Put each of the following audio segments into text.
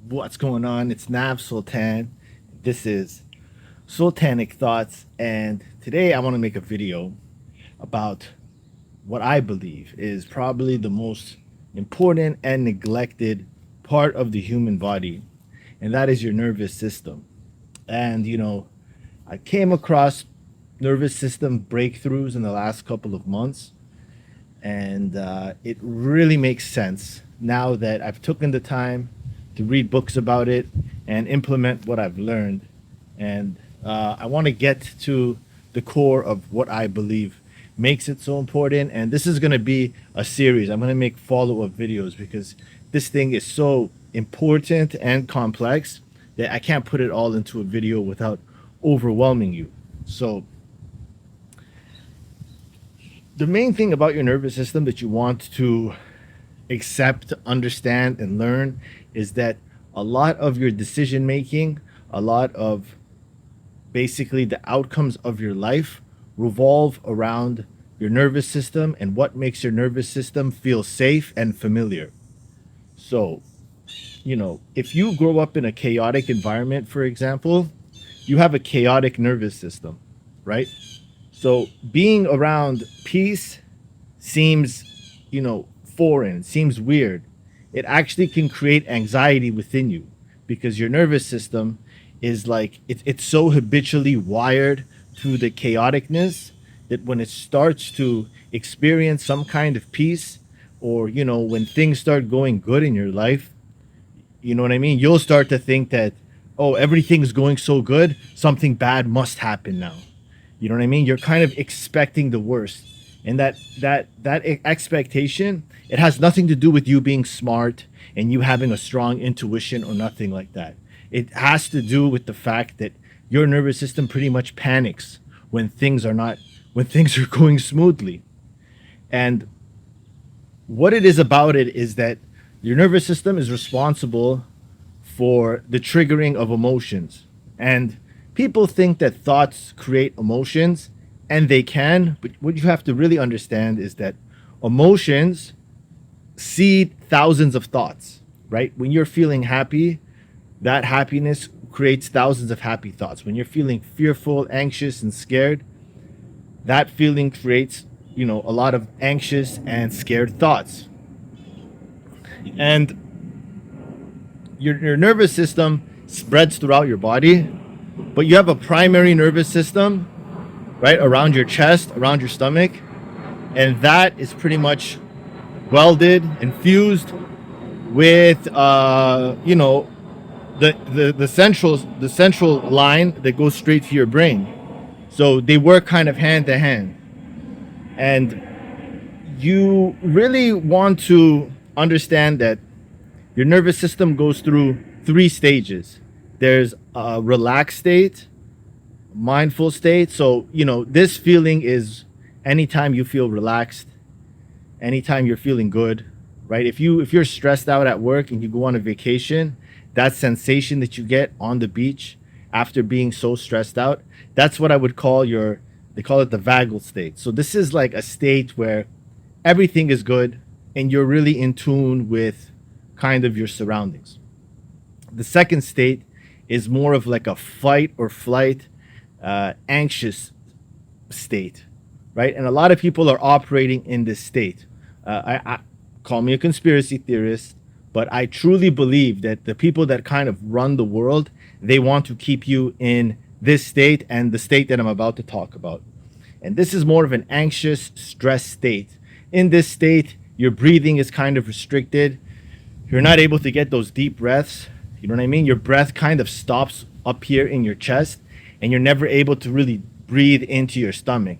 What's going on? It's Nav Sultan. This is Sultanic Thoughts, and today I want to make a video about what I believe is probably the most important and neglected part of the human body, and that is your nervous system. And I came across nervous system breakthroughs in the last couple of months, and it really makes sense now that I've taken the time to read books about it and implement what I've learned. And I want to get to the core of what I believe makes it so important. And this is going to be a series. I'm going to make follow-up videos because this thing is so important and complex that I can't put it all into a video without overwhelming you. So the main thing about your nervous system that you want to accept, understand, and learn is that a lot of your decision making, a lot of basically the outcomes of your life revolve around your nervous system and what makes your nervous system feel safe and familiar. So, if you grow up in a chaotic environment, for example, you have a chaotic nervous system, right? So being around peace seems, foreign, seems weird. It actually can create anxiety within you because your nervous system is like, it's so habitually wired to the chaoticness that when it starts to experience some kind of peace, or, when things start going good in your life, you know what I mean? You'll start to think that, oh, everything's going so good, something bad must happen now. You know what I mean? You're kind of expecting the worst. And that expectation, it has nothing to do with you being smart and you having a strong intuition or nothing like that. It has to do with the fact that your nervous system pretty much panics when things are going smoothly. And what it is about it is that your nervous system is responsible for the triggering of emotions. And people think that thoughts create emotions, and they can, but what you have to really understand is that emotions seed thousands of thoughts, right? When you're feeling happy, that happiness creates thousands of happy thoughts. When you're feeling fearful, anxious, and scared, that feeling creates, a lot of anxious and scared thoughts. And your nervous system spreads throughout your body, but you have a primary nervous system, right, around your chest, around your stomach, and that is pretty much welded and fused with the central line that goes straight to your brain. So they work kind of hand to hand. And you really want to understand that your nervous system goes through 3 stages. There's a relaxed state, mindful state. So, this feeling is anytime you feel relaxed, anytime you're feeling good, right? If you're stressed out at work and you go on a vacation, that sensation that you get on the beach after being so stressed out, that's what I would call they call it the vagal state. So this is like a state where everything is good and you're really in tune with kind of your surroundings. The second state is more of like a fight or flight, anxious state, right? And a lot of people are operating in this state. I call me a conspiracy theorist, but I truly believe that the people that kind of run the world, they want to keep you in this state and the state that I'm about to talk about. And this is more of an anxious, stress state. In this state, your breathing is kind of restricted. You're not able to get those deep breaths. You know what I mean? Your breath kind of stops up here in your chest, and you're never able to really breathe into your stomach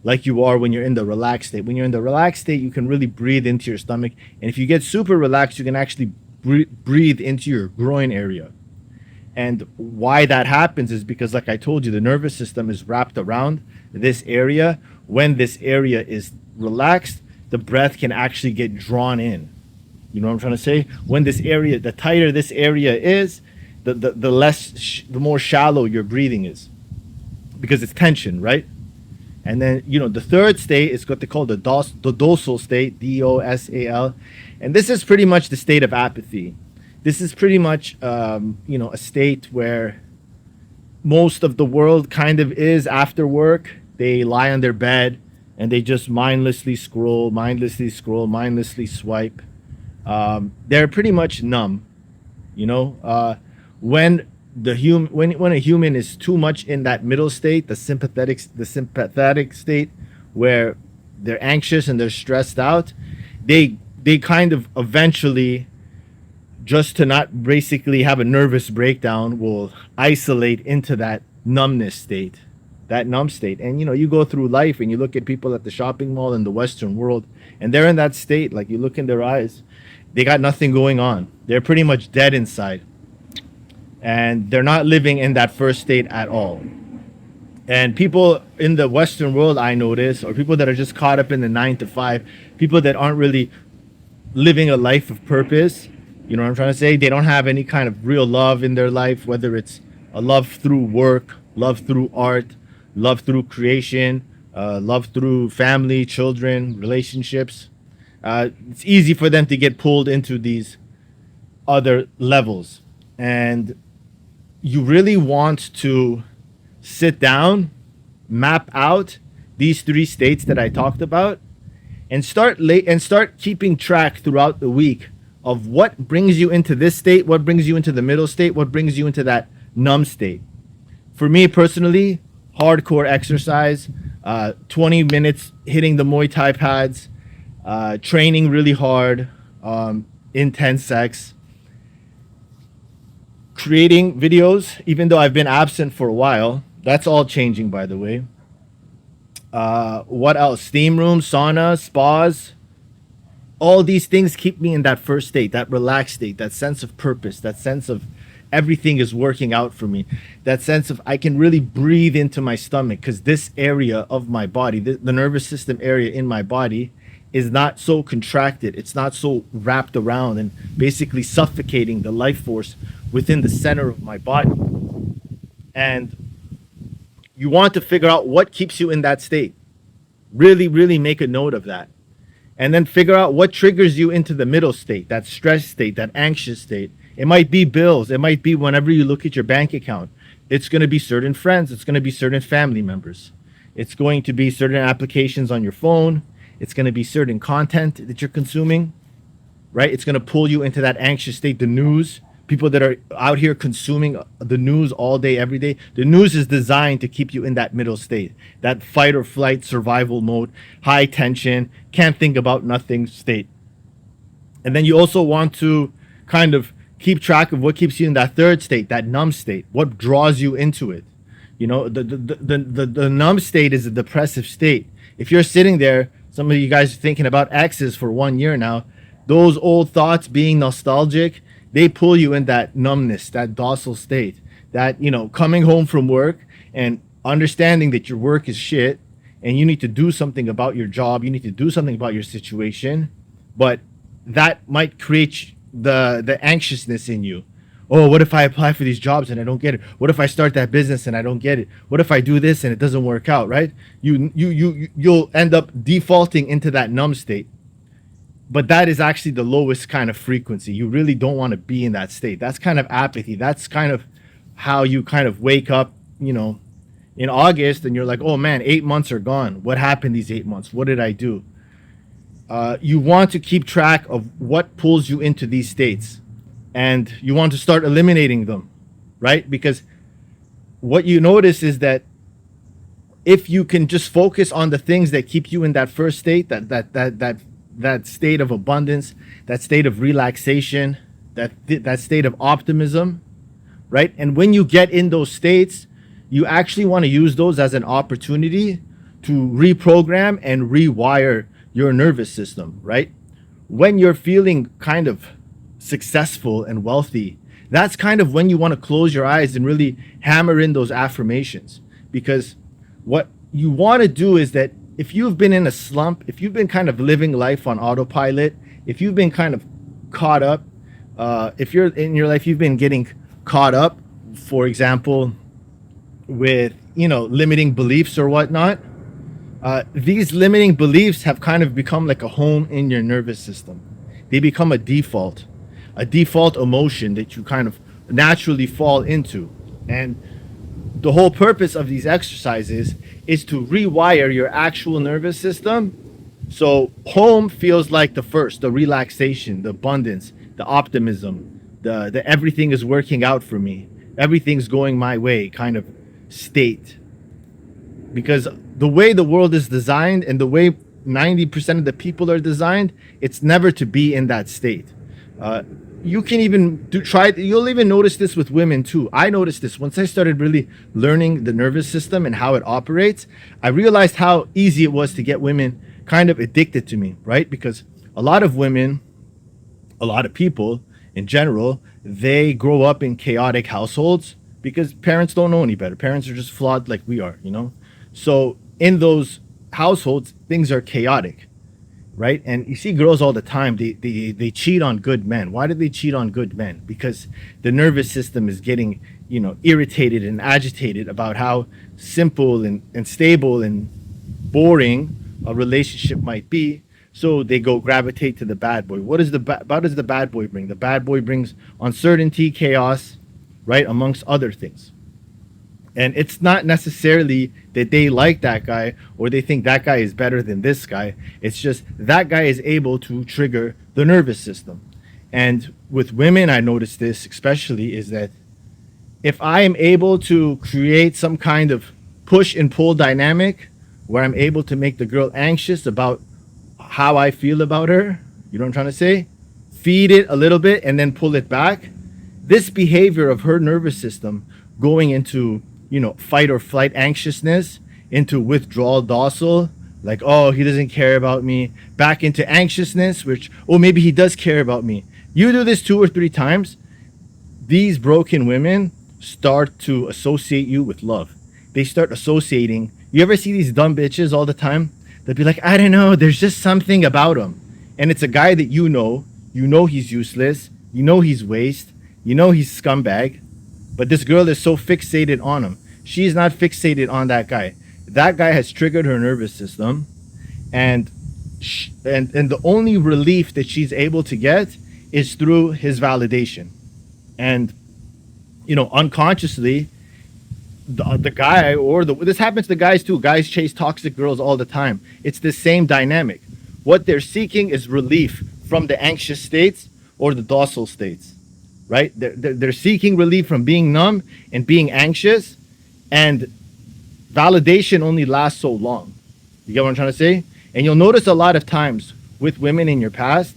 like you are when you're in the relaxed state. When you're in the relaxed state, you can really breathe into your stomach. And if you get super relaxed, you can actually breathe into your groin area. And why that happens is because, like I told you, the nervous system is wrapped around this area. When this area is relaxed, the breath can actually get drawn in. You know what I'm trying to say? When this area, the tighter this area is, the more shallow your breathing is, because it's tension, right? And then, the third state is what they call the dosal state, DOSAL. And this is pretty much the state of apathy. This is pretty much a state where most of the world kind of is after work. They lie on their bed and they just mindlessly scroll, mindlessly swipe. They're pretty much numb. You know, when when a human is too much in that middle state, the sympathetic state, where they're anxious and they're stressed out, they kind of eventually, just to not basically have a nervous breakdown, will isolate into that numbness state, that numb state. And you go through life and you look at people at the shopping mall in the Western world, and they're in that state. Like, you look in their eyes, they got nothing going on. They're pretty much dead inside, and they're not living in that first state at all. And people in the Western world, I notice, or people that are just caught up in the 9 to 5, people that aren't really living a life of purpose. You know what I'm trying to say? They don't have any kind of real love in their life, whether it's a love through work, love through art, love through creation, love through family, children, relationships. It's easy for them to get pulled into these other levels. And you really want to sit down, map out these 3 states that I talked about, and start keeping track throughout the week of what brings you into this state, what brings you into the middle state, what brings you into that numb state. For me personally, hardcore exercise, 20 minutes hitting the Muay Thai pads, training really hard, intense sex, creating videos, even though I've been absent for a while. That's all changing, by the way. What else? Steam rooms, sauna, spas. All these things keep me in that first state, that relaxed state, that sense of purpose, that sense of everything is working out for me, that sense of I can really breathe into my stomach, because this area of my body, the nervous system area in my body, is not so contracted. It's not so wrapped around and basically suffocating the life force within the center of my body. And you want to figure out what keeps you in that state. Really, really make a note of that. And then figure out what triggers you into the middle state, that stress state, that anxious state. It might be bills. It might be whenever you look at your bank account. It's going to be certain friends. It's going to be certain family members. It's going to be certain applications on your phone. It's going to be certain content that you're consuming, right? It's going to pull you into that anxious state. The news, people that are out here consuming the news all day, every day. The news is designed to keep you in that middle state, that fight or flight survival mode, high tension, can't think about nothing state. And then you also want to kind of keep track of what keeps you in that third state, that numb state, what draws you into it. The numb state is a depressive state. If you're sitting there, some of you guys are thinking about exes for 1 year now, those old thoughts being nostalgic, they pull you in that numbness, that docile state, that, coming home from work and understanding that your work is shit and you need to do something about your job, you need to do something about your situation, but that might create the anxiousness in you. Oh, what if I apply for these jobs and I don't get it? What if I start that business and I don't get it? What if I do this and it doesn't work out, right? You'll end up defaulting into that numb state. But that is actually the lowest kind of frequency. You really don't want to be in that state. That's kind of apathy. That's kind of how you kind of wake up, in August and you're like, oh man, 8 months are gone. What happened these 8 months? What did I do? You want to keep track of what pulls you into these states. And you want to start eliminating them, right? Because what you notice is that if you can just focus on the things that keep you in that first state, that state of abundance, that state of relaxation, that state of optimism, right? And when you get in those states, you actually want to use those as an opportunity to reprogram and rewire your nervous system, right? When you're feeling kind of successful and wealthy, that's kind of when you want to close your eyes and really hammer in those affirmations. Because what you want to do is that if you've been in a slump, if you've been kind of living life on autopilot, if you've been kind of caught up, if you're in your life, you've been getting caught up, for example, with, limiting beliefs or whatnot, these limiting beliefs have kind of become like a home in your nervous system. They become a default. a default emotion that you kind of naturally fall into. And the whole purpose of these exercises is to rewire your actual nervous system. So home feels like the relaxation, the abundance, the optimism, the everything is working out for me, everything's going my way kind of state. Because the way the world is designed and the way 90% of the people are designed, it's never to be in that state. You can even you'll even notice this with women too. I noticed this once I started really learning the nervous system and how it operates. I realized how easy it was to get women kind of addicted to me, right? Because a lot of women, a lot of people in general, they grow up in chaotic households because parents don't know any better. Parents are just flawed like we are, you know? So in those households, things are chaotic, right? And you see girls all the time, they cheat on good men. Why do they cheat on good men? Because the nervous system is getting, irritated and agitated about how simple and stable and boring a relationship might be. So they go gravitate to the bad boy. What does the bad boy bring? The bad boy brings uncertainty, chaos, right? Amongst other things. And it's not necessarily that they like that guy or they think that guy is better than this guy. It's just that guy is able to trigger the nervous system. And with women, I noticed this especially, is that if I am able to create some kind of push and pull dynamic where I'm able to make the girl anxious about how I feel about her, you know what I'm trying to say? Feed it a little bit and then pull it back. This behavior of her nervous system going into fight or flight anxiousness, into withdrawal docile, like, oh, he doesn't care about me, back into anxiousness, which, oh, maybe he does care about me. You do this 2 or 3 times, these broken women start to associate you with love. They start associating. You ever see these dumb bitches all the time? They'll be like, I don't know, there's just something about him. And it's a guy that you know he's useless, he's waste, he's scumbag. But this girl is so fixated on him. She's not fixated on that guy. That guy has triggered her nervous system, and the only relief that she's able to get is through his validation. And unconsciously, the guy this happens to guys too. Guys chase toxic girls all the time. It's the same dynamic. What they're seeking is relief from the anxious states or the docile states. Right? They're seeking relief from being numb and being anxious, and validation only lasts so long. You get what I'm trying to say? And you'll notice a lot of times with women in your past,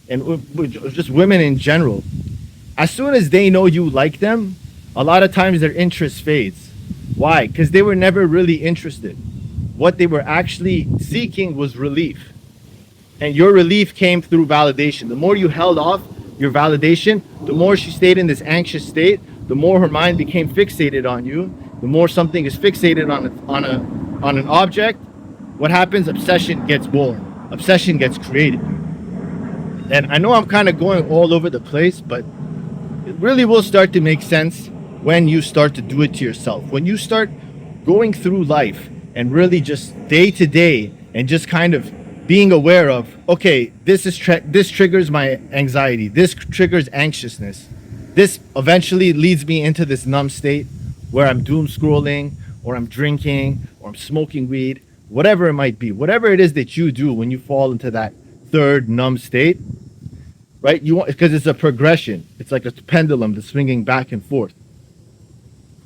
and with just women in general, as soon as they know you like them, a lot of times their interest fades. Why? Because they were never really interested. What they were actually seeking was relief. And your relief came through validation. The more you held off your validation, the more she stayed in this anxious state, the more her mind became fixated on you. The more something is fixated on an object, what happens? Obsession gets born. Obsession gets created. And I know I'm kind of going all over the place, but it really will start to make sense when you start to do it to yourself. When you start going through life and really just day to day and just kind of being aware of, okay, this triggers my anxiety, this triggers anxiousness, this eventually leads me into this numb state where I'm doom scrolling or I'm drinking or I'm smoking weed, whatever it might be, whatever it is that you do when you fall into that third numb state, right? Because it's a progression. It's like a pendulum that's swinging back and forth.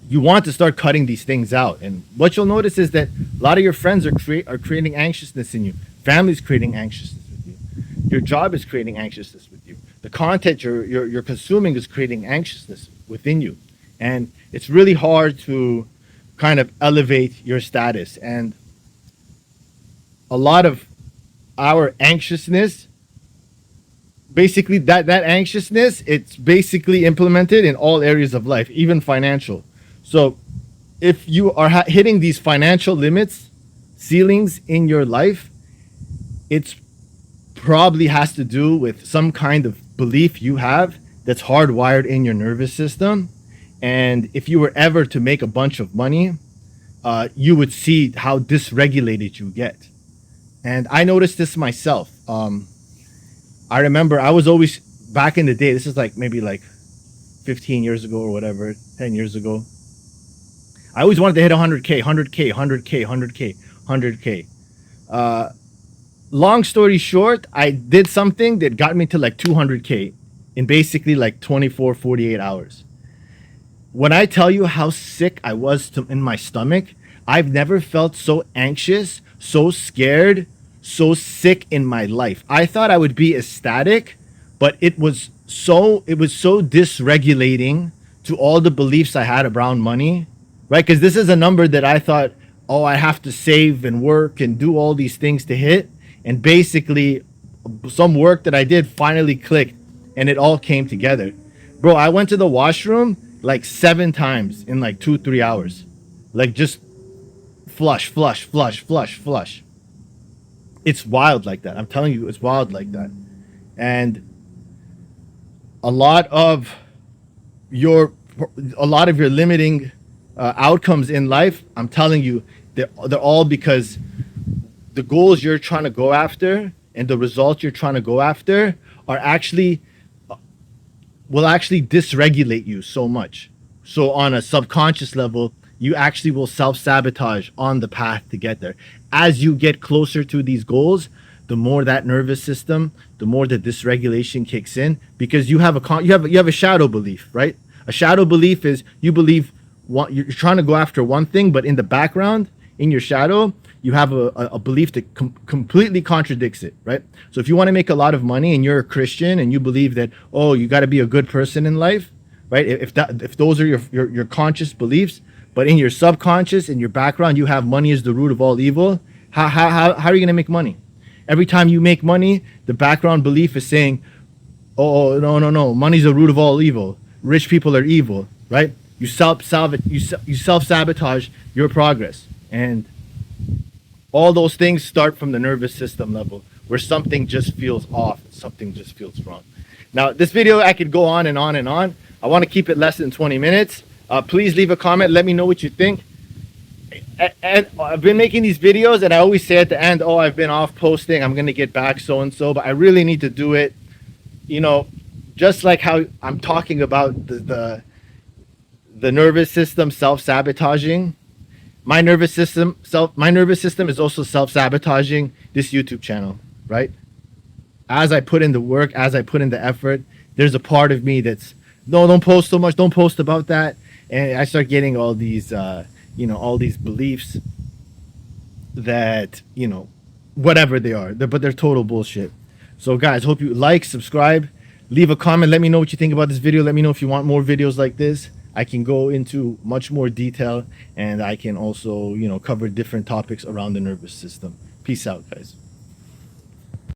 You want to start cutting these things out. And what you'll notice is that a lot of your friends are creating anxiousness in you. Family's creating anxiousness with you. Your job is creating anxiousness with you. The content you're consuming is creating anxiousness within you. And it's really hard to kind of elevate your status. And a lot of our anxiousness, basically that anxiousness, it's basically implemented in all areas of life, even financial. So if you are hitting these financial limits, ceilings in your life, it's probably has to do with some kind of belief you have that's hardwired in your nervous system. And if you were ever to make a bunch of money, you would see how dysregulated you get. And I noticed this myself. I remember I was always back in the day, this is like maybe like 15 years ago or whatever, 10 years ago. I always wanted to hit 100K, 100K, 100K, 100K, 100K. Long story short, I did something that got me to like 200K in basically like 24, 48 hours. When I tell you how sick I was in my stomach, I've never felt so anxious, so scared, so sick in my life. I thought I would be ecstatic, but it was so dysregulating to all the beliefs I had around money, right? Because this is a number that I thought, oh, I have to save and work and do all these things to hit. And basically, some work that I did finally clicked and it all came together. Bro, I went to the washroom like 7 times in like 2-3 hours. Like just flush, flush, flush, flush, flush. It's wild like that. I'm telling you, it's wild like that. And a lot of your limiting outcomes in life, I'm telling you, they're all because the goals you're trying to go after and the results you're trying to go after are actually will actually dysregulate you so much. So on a subconscious level, you actually will self-sabotage on the path to get there. As you get closer to these goals, the more that nervous system, the more the dysregulation kicks in, because you have a shadow belief, right? A shadow belief is you believe you're trying to go after one thing, but in the background, in your shadow, you have a belief that completely contradicts it, right? So if you want to make a lot of money and you're a Christian and you believe that, oh, you got to be a good person in life, right? If those are your conscious beliefs, but in your subconscious, in your background, you have money is the root of all evil, how are you going to make money? Every time you make money, the background belief is saying, oh, no, money's the root of all evil. Rich people are evil, right? You self-sabotage your progress. And all those things start from the nervous system level, where something just feels off, something just feels wrong. Now, this video, I could go on and on and on. I want to keep it less than 20 minutes. Please leave a comment. Let me know what you think. And I've been making these videos, and I always say at the end, oh, I've been off posting. I'm going to get back so-and-so, but I really need to do it. You know, just like how I'm talking about the nervous system self-sabotaging. My nervous system is also self-sabotaging this YouTube channel, right? As I put in the work, as I put in the effort, there's a part of me that's, no, don't post so much, don't post about that. And I start getting all these, all these beliefs that, whatever they are, but they're total bullshit. So guys, hope you like, subscribe, leave a comment. Let me know what you think about this video. Let me know if you want more videos like this. I can go into much more detail, and I can also, cover different topics around the nervous system. Peace out, guys.